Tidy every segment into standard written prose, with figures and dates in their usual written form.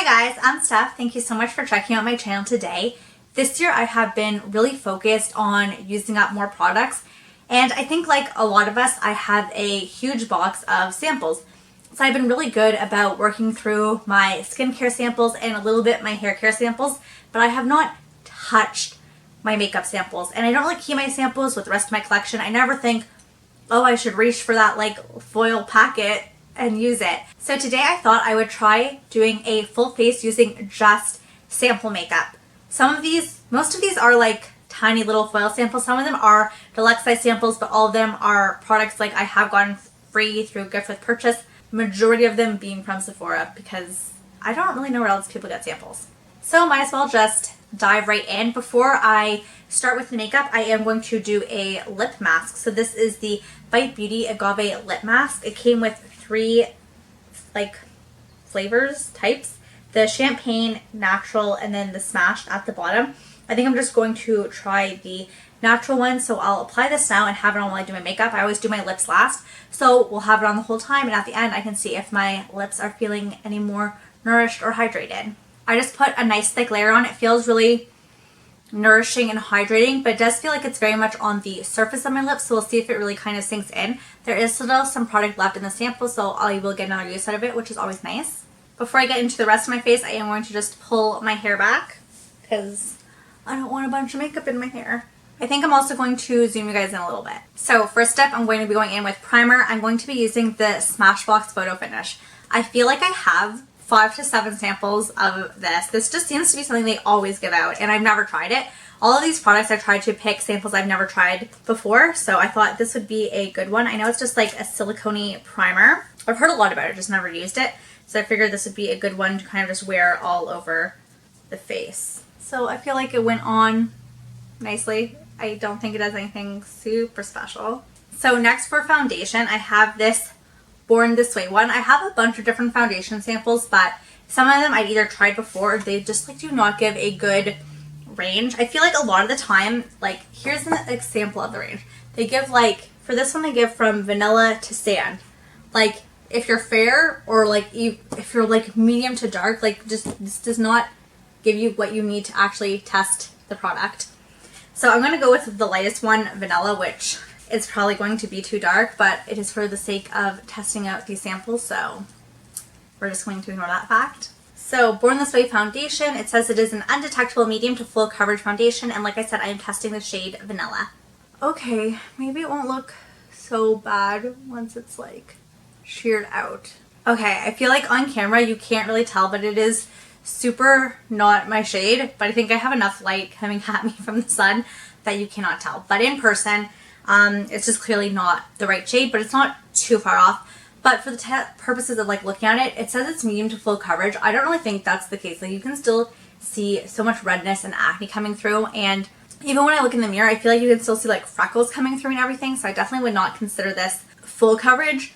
Hi guys, I'm Steph. Thank you so much for checking out my channel today. This year I have been really focused on using up more products, and I think like a lot of us, I have a huge box of samples. So I've been really good about working through my skincare samples and a little bit my hair care samples, but I have not touched my makeup samples, and I don't really keep my samples with the rest of my collection. I never think, oh, I should reach for that like foil packet and use it. So today I thought I would try doing a full face using just sample makeup. Most of these are like tiny little foil samples. Some of them are deluxe size samples, but all of them are products like I have gotten free through gift with purchase. Majority of them being from Sephora because I don't really know where else people get samples. So might as well just dive right in. Before I start with the makeup, I am going to do a lip mask. So this is the Bite Beauty Agave lip mask. It came with 3 like flavors types: the champagne, natural, and then the smashed at the bottom. I think I'm just going to try the natural one, so I'll apply this now and have it on while I do my makeup. I always do my lips last, so we'll have it on the whole time, and at the end I can see if my lips are feeling any more nourished or hydrated. I just put a nice thick layer on. It feels really nourishing and hydrating, but it does feel like it's very much on the surface of my lips, so we'll see if it really kind of sinks in. There is still some product left in the sample, so I will get another use out of it, which is always nice. Before I get into the rest of my face, I am going to just pull my hair back because I don't want a bunch of makeup in my hair. I think I'm also going to zoom you guys in a little bit. So first step, I'm going to be going in with primer. I'm going to be using the Smashbox Photo Finish. I feel like I have 5 to 7 samples of this. This just seems to be something they always give out, and I've never tried it. All of these products I tried to pick samples I've never tried before, so I thought this would be a good one. I know it's just like a silicone primer. I've heard a lot about it, just never used it. So I figured this would be a good one to kind of just wear all over the face. So I feel like it went on nicely. I don't think it does anything super special. So next for foundation, I have this Born This Way one. I have a bunch of different foundation samples, but some of them I'd either tried before or they just like do not give a good range. I feel like a lot of the time, like here's an example of the range. They give like, for this one they give from vanilla to sand. Like if you're fair or like if you're like medium to dark, like just this does not give you what you need to actually test the product. So I'm going to go with the lightest one, vanilla, which is probably going to be too dark, but it is for the sake of testing out these samples, so we're just going to ignore that fact. So Born This Way foundation, it says it is an undetectable medium to full coverage foundation, and like I said, I am testing the shade vanilla. Okay, maybe it won't look so bad once it's like sheared out. Okay, I feel like on camera you can't really tell, but it is super not my shade, but I think I have enough light coming at me from the sun that you cannot tell. But in person, it's just clearly not the right shade, but it's not too far off. But for the purposes of like looking at it, it says it's medium to full coverage. I don't really think that's the case. Like you can still see so much redness and acne coming through, and even when I look in the mirror, I feel like you can still see like freckles coming through and everything. So I definitely would not consider this full coverage.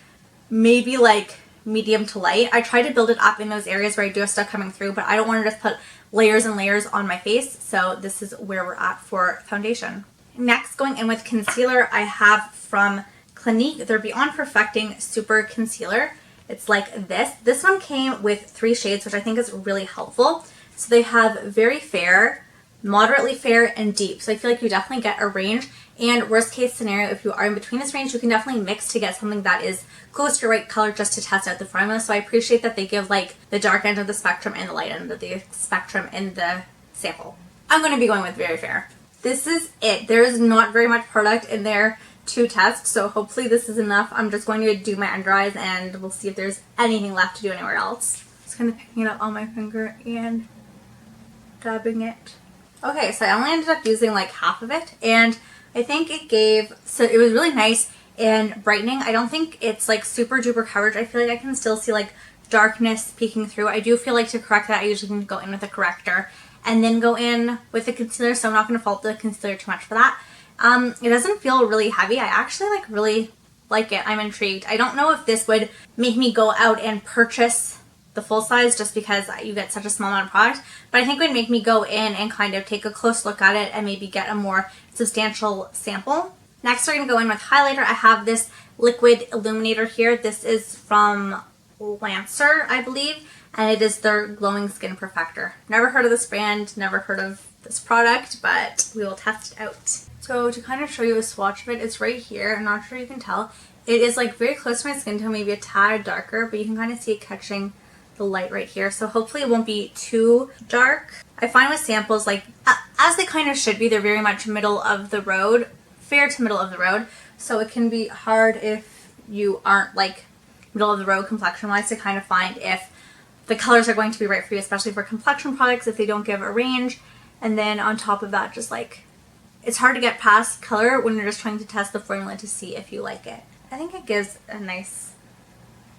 Maybe like medium to light. I try to build it up in those areas where I do have stuff coming through, but I don't want to just put layers and layers on my face. So this is where we're at for foundation. Next, going in with concealer, I have from Clinique their Beyond Perfecting Super Concealer. It's like this. This one came with 3 shades, which I think is really helpful. So they have very fair, moderately fair, and deep. So I feel like you definitely get a range. And worst case scenario, if you are in between this range, you can definitely mix to get something that is close to your right color just to test out the formula. So I appreciate that they give like the dark end of the spectrum and the light end of the spectrum in the sample. I'm going to be going with very fair. This is it. There is not very much product in there to test, so hopefully this is enough. I'm just going to do my under eyes and we'll see if there's anything left to do anywhere else. Just kind of picking it up on my finger and dabbing it. Okay, so I only ended up using like half of it, and I think it gave, so it was really nice and brightening. I don't think it's like super duper coverage. I feel like I can still see like darkness peeking through. I do feel like to correct that I usually can go in with a corrector and then go in with the concealer, so I'm not going to fault the concealer too much for that. It doesn't feel really heavy. I actually like really like it. I'm intrigued. I don't know if this would make me go out and purchase the full size just because you get such a small amount of product, but I think it would make me go in and kind of take a close look at it and maybe get a more substantial sample. Next, we're going to go in with highlighter. I have this liquid illuminator here. This is from Lancer, I believe. and it is their Glowing Skin Perfector. Never heard of this brand, never heard of this product, but we will test it out. So to kind of show you a swatch of it, it's right here. I'm not sure you can tell. It is like very close to my skin tone, maybe a tad darker, but you can kind of see it catching the light right here. So hopefully it won't be too dark. I find with samples, like as they kind of should be, they're very much middle of the road, fair to middle of the road. So it can be hard if you aren't like middle of the road complexion wise to kind of find if the colors are going to be right for you, especially for complexion products if they don't give a range. And then on top of that, just like, it's hard to get past color when you're just trying to test the formula to see if you like it. I think it gives a nice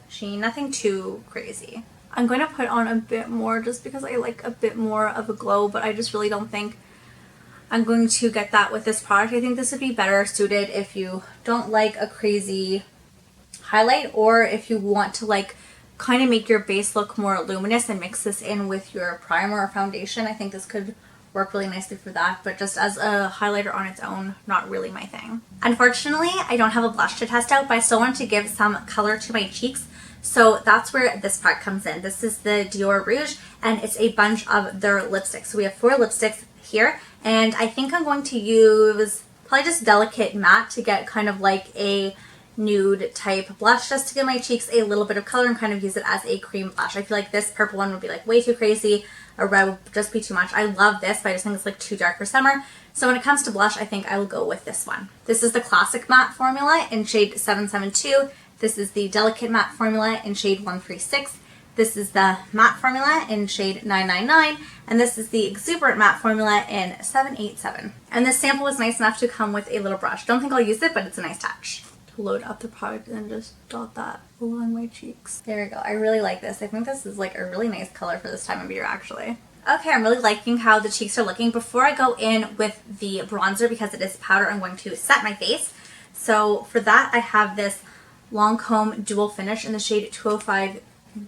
sheen, nothing too crazy. I'm going to put on a bit more just because I like a bit more of a glow, but I just really don't think I'm going to get that with this product. I think this would be better suited if you don't like a crazy highlight, or if you want to like kind of make your base look more luminous and mix this in with your primer or foundation. I think this could work really nicely for that, but just as a highlighter on its own, not really my thing. Unfortunately, I don't have a blush to test out, but I still want to give some color to my cheeks. So that's where this product comes in. This is the Dior Rouge, and it's a bunch of their lipsticks. So we have 4 lipsticks here, and I think I'm going to use probably just Delicate Matte to get kind of like a nude type blush, just to give my cheeks a little bit of color and kind of use it as a cream blush. I feel like this purple one would be like way too crazy. A red would just be too much. I love this, but I just think it's like too dark for summer. So when it comes to blush, I think I will go with this one. This is the Classic Matte formula in shade 772. This is the Delicate Matte formula in shade 136. This is the Matte formula in shade 999. And this is the Exuberant Matte formula in 787. And this sample was nice enough to come with a little brush. Don't think I'll use it, but it's a nice touch. To load up the product and just dot that along my cheeks. There we go. I really like this. I think this is like a really nice color for this time of year, actually. Okay, I'm really liking how the cheeks are looking. Before I go in with the bronzer, because it is powder, I'm going to set my face. So for that, I have this Lancome Dual Finish in the shade 205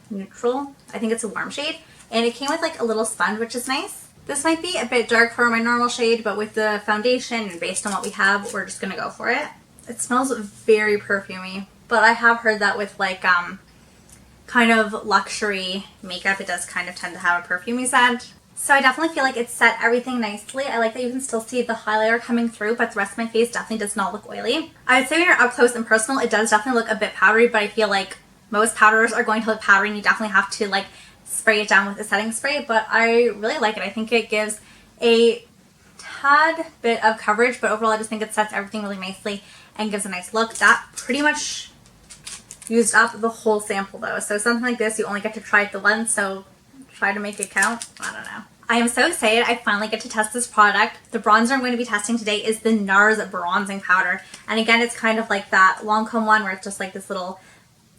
Neutral. I think it's a warm shade. And it came with like a little sponge, which is nice. This might be a bit dark for my normal shade, but with the foundation and based on what we have, we're just going to go for it. It smells very perfumey, but I have heard that with like kind of luxury makeup, it does kind of tend to have a perfumey scent. So I definitely feel like it set everything nicely. I like that you can still see the highlighter coming through, but the rest of my face definitely does not look oily. I would say when you're up close and personal, it does definitely look a bit powdery, but I feel like most powders are going to look powdery and you definitely have to like spray it down with a setting spray, but I really like it. I think it gives a tad bit of coverage, but overall I just think it sets everything really nicely and gives a nice look. That pretty much used up the whole sample though. So something like this, you only get to try it the once, so try to make it count. I don't know. I am so excited I finally get to test this product. The bronzer I'm going to be testing today is the Nars bronzing powder. And again, it's kind of like that Lancome one where it's just like this little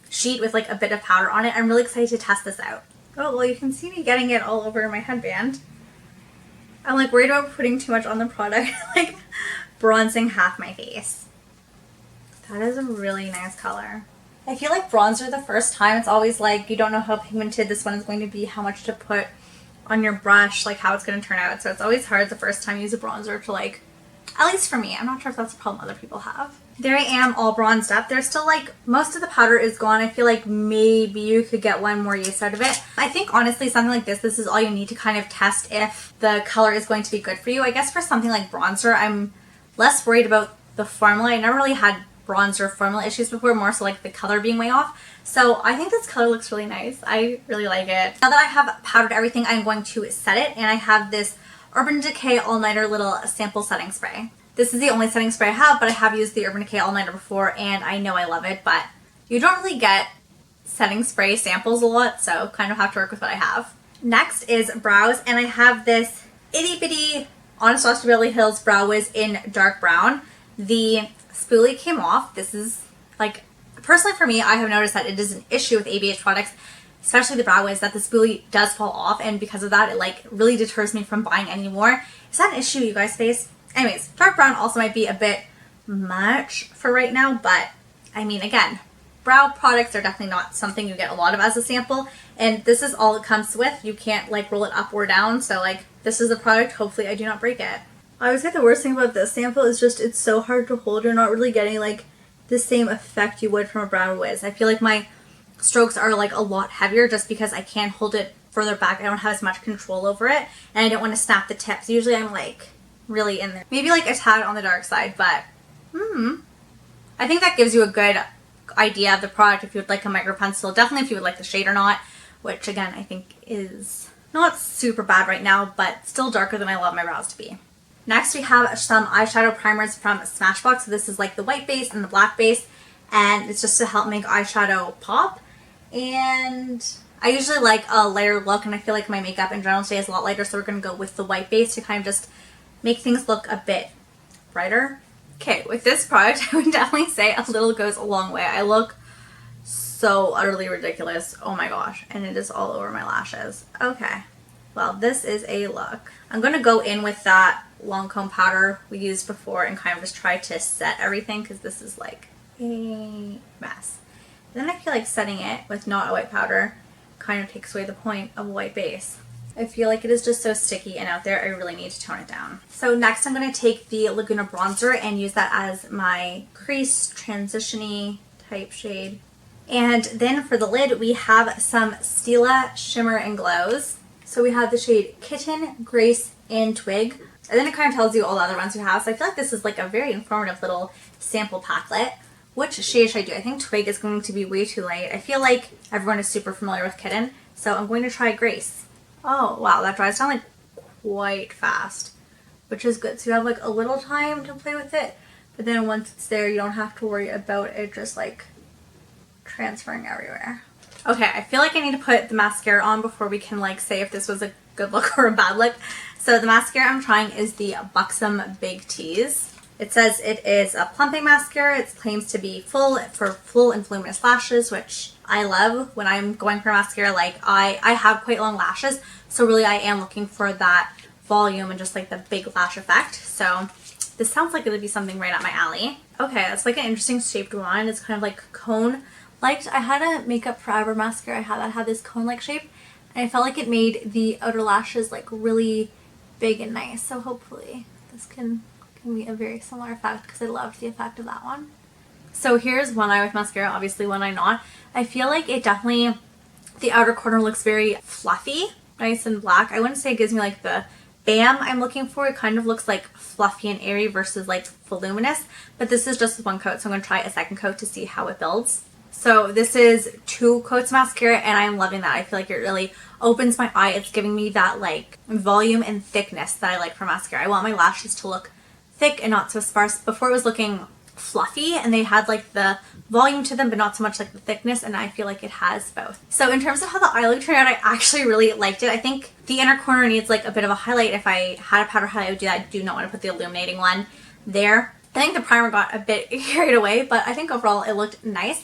sheet with like a bit of powder on it. I'm really excited to test this out. Oh, well, you can see me getting it all over my headband. I'm like worried about putting too much on the product, like bronzing half my face. That is a really nice color. I feel like bronzer the first time, it's always like you don't know how pigmented this one is going to be, how much to put on your brush, like how it's going to turn out. So it's always hard the first time you use a bronzer to like, at least for me, I'm not sure if that's a problem other people have. There I am all bronzed up. There's still like, most of the powder is gone. I feel like maybe you could get one more use out of it. I think honestly something like this is all you need to kind of test if the color is going to be good for you. I guess for something like bronzer, I'm less worried about the formula. I never really had bronzer formula issues before, more so like the color being way off. So I think this color looks really nice. I really like it. Now that I have powdered everything, I'm going to set it, and I have this Urban Decay All Nighter little sample setting spray. This is the only setting spray I have, but I have used the Urban Decay All Nighter before and I know I love it, but you don't really get setting spray samples a lot, so kind of have to work with what I have. Next is brows, and I have this itty bitty Honest Dr. Beverly Hills Brow Wiz in dark brown. The spoolie came off. This is like, personally for me, I have noticed that it is an issue with ABH products, especially the Brow Wiz, that the spoolie does fall off, and because of that it like really deters me from buying any more. Is that an issue you guys face? Anyways, dark brown also might be a bit much for right now, but I mean, again, brow products are definitely not something you get a lot of as a sample, and this is all it comes with. You can't like roll it up or down, so like this is the product. Hopefully I do not break it. I would say the worst thing about this sample is just it's so hard to hold. You're not really getting like the same effect you would from a Brow Wiz. I feel like my strokes are like a lot heavier just because I can't hold it further back. I don't have as much control over it, and I don't want to snap the tips. Usually I'm like really in there. Maybe like a tad on the dark side, but I think that gives you a good idea of the product if you would like a micro pencil. Definitely if you would like the shade or not, which again I think is not super bad right now, but still darker than I love my brows to be. Next we have some eyeshadow primers from Smashbox. So this is like the white base and the black base, and it's just to help make eyeshadow pop. And I usually like a lighter look, and I feel like my makeup in general today is a lot lighter, so we're going to go with the white base to kind of just make things look a bit brighter. Okay, with this product, I would definitely say a little goes a long way. I look so utterly ridiculous. Oh my gosh. And it is all over my lashes. Okay. Well, this is a look. I'm going to go in with that Lancome powder we used before and kind of just try to set everything because this is like a mess. And then I feel like setting it with not a white powder kind of takes away the point of a white base. I feel like it is just so sticky and out there. I really need to tone it down. So next I'm going to take the Laguna bronzer and use that as my crease transition-y type shade. And then for the lid we have some Stila Shimmer and Glows. So we have the shade Kitten, Grace, and Twig. And then it kind of tells you all the other ones we have. So I feel like this is like a very informative little sample packlet. Which shade should I do? I think Twig is going to be way too light. I feel like everyone is super familiar with Kitten. So I'm going to try Grace. Oh, wow, that dries down like quite fast, which is good. So you have like a little time to play with it, but then once it's there, you don't have to worry about it just like transferring everywhere. Okay, I feel like I need to put the mascara on before we can like say if this was a good look or a bad look. So the mascara I'm trying is the Buxom Big Tease. It says it is a plumping mascara. It claims to be full and voluminous lashes, which I love when I'm going for mascara. Like I have quite long lashes, so really I am looking for that volume and just like the big lash effect. So this sounds like it would be something right up my alley. Okay, it's like an interesting shaped one. It's kind of like cone-like. I had a Makeup Forever mascara that had this cone-like shape, and I felt like it made the outer lashes like really big and nice. So hopefully this can be a very similar effect because I loved the effect of that one. So here's one eye with mascara, obviously one eye not. I feel like it definitely, the outer corner looks very fluffy, nice and black. I wouldn't say it gives me like the bam I'm looking for. It kind of looks like fluffy and airy versus like voluminous, but this is just one coat, so I'm going to try a second coat to see how it builds. So this is 2 coats mascara, and I'm loving that. I feel like it really opens my eye. It's giving me that like volume and thickness that I like for mascara. I want my lashes to look thick and not so sparse. Before it was looking fluffy and they had like the volume to them but not so much like the thickness, and I feel like it has both. So in terms of how the eye look turned out, I actually really liked it. I think the inner corner needs like a bit of a highlight. If I had a powder highlight I would do that. I do not want to put the illuminating one there. I think the primer got a bit carried away, but I think overall it looked nice.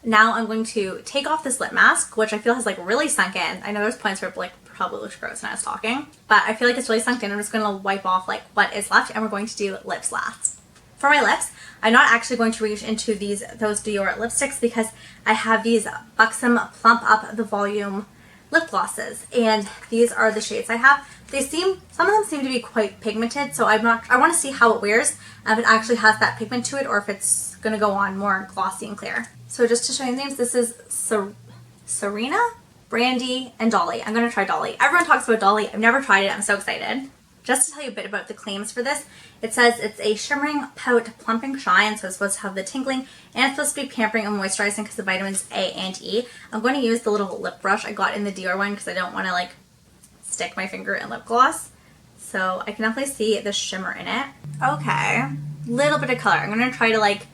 Now I'm going to take off this lip mask, which I feel has like really sunk in. I know there's points where it like probably looks gross when I was talking, but I feel like it's really sunk in. I'm just going to wipe off like what is left, and we're going to do lips last. For my lips, I'm not actually going to reach into those Dior lipsticks because I have these Buxom Plump Up the Volume lip glosses, and these are the shades I have. Some of them seem to be quite pigmented, so I want to see how it wears, if it actually has that pigment to it or if it's going to go on more glossy and clear. So just to show you the names, this is Serena, Brandy, and Dolly. I'm going to try Dolly. Everyone talks about Dolly. I've never tried it. I'm so excited. Just to tell you a bit about the claims for this, it says it's a shimmering pout plumping shine, so it's supposed to have the tingling, and it's supposed to be pampering and moisturizing because of vitamins A and E. I'm going to use the little lip brush I got in the Dior one because I don't want to like stick my finger in lip gloss. So I can definitely see the shimmer in it. Okay, little bit of color. I'm going to try to like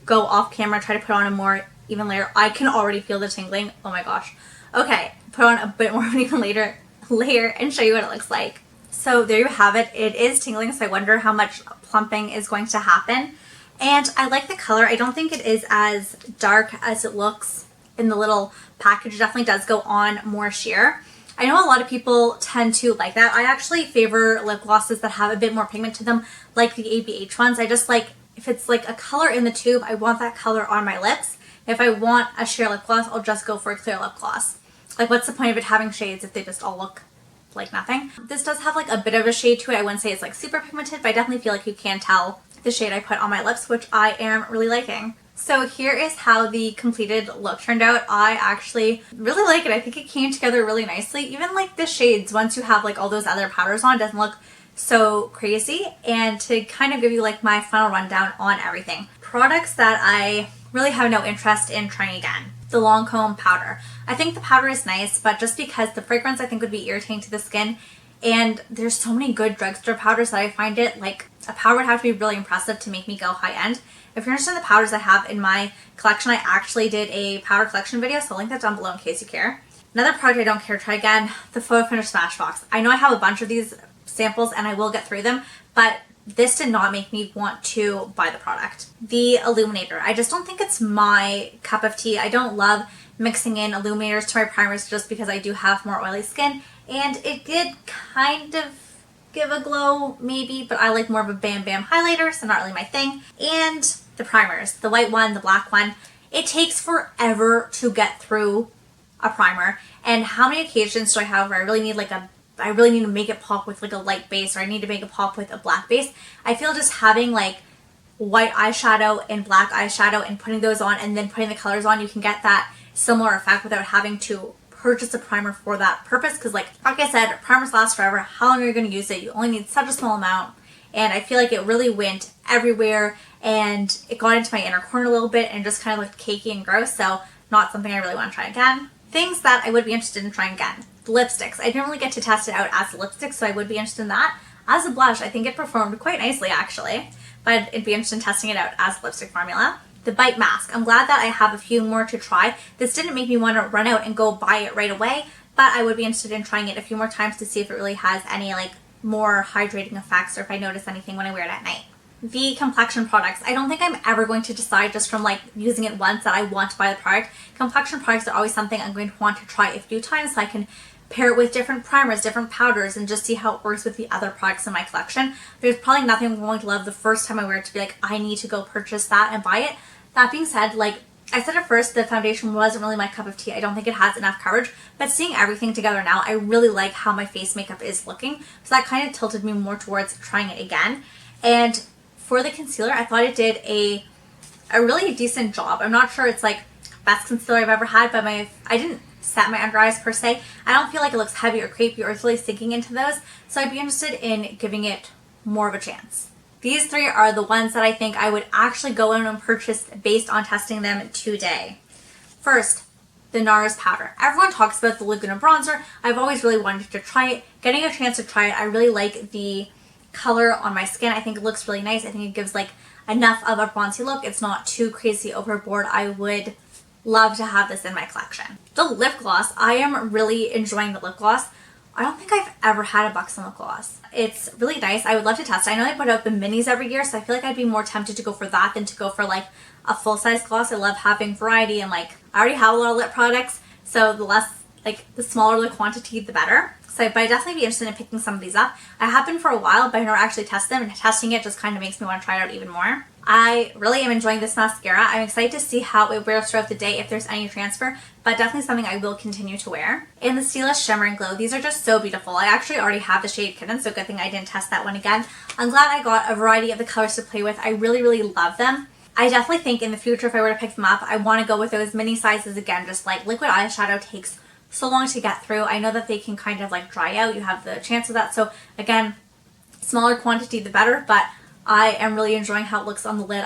go off camera, try to put on a more even layer. I can already feel the tingling. Oh my gosh. Okay, put on a bit more of an even layer and show you what it looks like. So there you have it. It is tingling, so I wonder how much plumping is going to happen. And I like the color. I don't think it is as dark as it looks in the little package. It definitely does go on more sheer. I know a lot of people tend to like that. I actually favor lip glosses that have a bit more pigment to them, like the ABH ones. I just like, if it's like a color in the tube, I want that color on my lips. If I want a sheer lip gloss, I'll just go for a clear lip gloss. Like, what's the point of it having shades if they just all look like nothing? This does have like a bit of a shade to it. I wouldn't say it's like super pigmented, but I definitely feel like you can tell the shade I put on my lips, which I am really liking. So here is how the completed look turned out. I actually really like it. I think it came together really nicely. Even like the shades, once you have like all those other powders on, doesn't look so crazy. And to kind of give you like my final rundown on everything. Products that I really have no interest in trying again. The Lancome powder. I think the powder is nice, but just because the fragrance I think would be irritating to the skin, and there's so many good drugstore powders that I find it like a powder would have to be really impressive to make me go high end. If you're interested in the powders I have in my collection, I actually did a powder collection video, so I'll link that down below in case you care. Another product I don't care to try again, the Photo Finish Smashbox. I know I have a bunch of these samples and I will get through them, but this did not make me want to buy the product. The illuminator. I just don't think it's my cup of tea. I don't love mixing in illuminators to my primers just because I do have more oily skin, and it did kind of give a glow maybe, but I like more of a bam bam highlighter, so not really my thing. And the primers, the white one, the black one. It takes forever to get through a primer, and how many occasions do I have where I really need like I really need to make it pop with like a light base, or I need to make it pop with a black base. I feel just having like white eyeshadow and black eyeshadow and putting those on and then putting the colors on, you can get that similar effect without having to purchase a primer for that purpose. Because like I said, primers last forever. How long are you going to use it? You only need such a small amount, and I feel like it really went everywhere and it got into my inner corner a little bit and just kind of looked cakey and gross, so not something I really want to try again. Things that I would be interested in trying again. The lipsticks. I didn't really get to test it out as a lipstick, so I would be interested in that. As a blush, I think it performed quite nicely actually, but it'd be interesting testing it out as a lipstick formula. The Bite Mask. I'm glad that I have a few more to try. This didn't make me want to run out and go buy it right away, but I would be interested in trying it a few more times to see if it really has any like more hydrating effects, or if I notice anything when I wear it at night. The complexion products. I don't think I'm ever going to decide just from like using it once that I want to buy the product. Complexion products are always something I'm going to want to try a few times so I can pair it with different primers, different powders, and just see how it works with the other products in my collection. There's probably nothing I'm going to love the first time I wear it to be like, I need to go purchase that and buy it. That being said, like I said at first, the foundation wasn't really my cup of tea. I don't think it has enough coverage, but seeing everything together now, I really like how my face makeup is looking. So that kind of tilted me more towards trying it again. And for the concealer, I thought it did a really decent job. I'm not sure it's like best concealer I've ever had, but I didn't set my under eyes per se. I don't feel like it looks heavy or creepy or it's really sinking into those, so I'd be interested in giving it more of a chance. These three are the ones that I think I would actually go in and purchase based on testing them today. First, the Nars powder. Everyone talks about the Laguna bronzer. I've always really wanted to try it. Getting a chance to try it, I really like the color on my skin. I think it looks really nice. I think it gives like enough of a bronzy look. It's not too crazy overboard. I would love to have this in my collection. The lip gloss. I am really enjoying the lip gloss. I don't think I've ever had a Buxom lip gloss. It's really nice. I would love to test it. I know they put out the minis every year, so I feel like I'd be more tempted to go for that than to go for like a full-size gloss. I love having variety, and like I already have a lot of lip products, so the smaller the quantity, the better. So, but I'd definitely be interested in picking some of these up. I have been for a while, but I've never actually tested them, and testing it just kind of makes me want to try it out even more. I really am enjoying this mascara. I'm excited to see how it wears throughout the day, if there's any transfer, but definitely something I will continue to wear. And the Stila Shimmer and Glow. These are just so beautiful. I actually already have the shade Kitten, so good thing I didn't test that one again. I'm glad I got a variety of the colors to play with. I really, really love them. I definitely think in the future, if I were to pick them up, I want to go with those mini sizes again. Just like liquid eyeshadow takes so long to get through. I know that they can kind of like dry out. You have the chance of that. So again, smaller quantity the better, but I am really enjoying how it looks on the lid.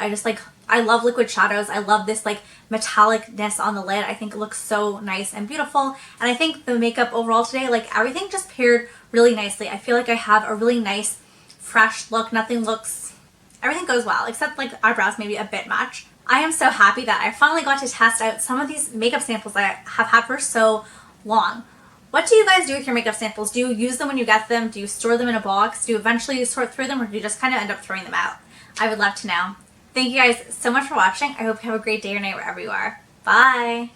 I love liquid shadows. I love this like metallicness on the lid. I think it looks so nice and beautiful. And I think the makeup overall today, like everything just paired really nicely. I feel like I have a really nice fresh look. Everything goes well, except like eyebrows maybe a bit much. I am so happy that I finally got to test out some of these makeup samples that I have had for so long. What do you guys do with your makeup samples? Do you use them when you get them? Do you store them in a box? Do you eventually sort through them, or do you just kind of end up throwing them out? I would love to know. Thank you guys so much for watching. I hope you have a great day or night wherever you are. Bye!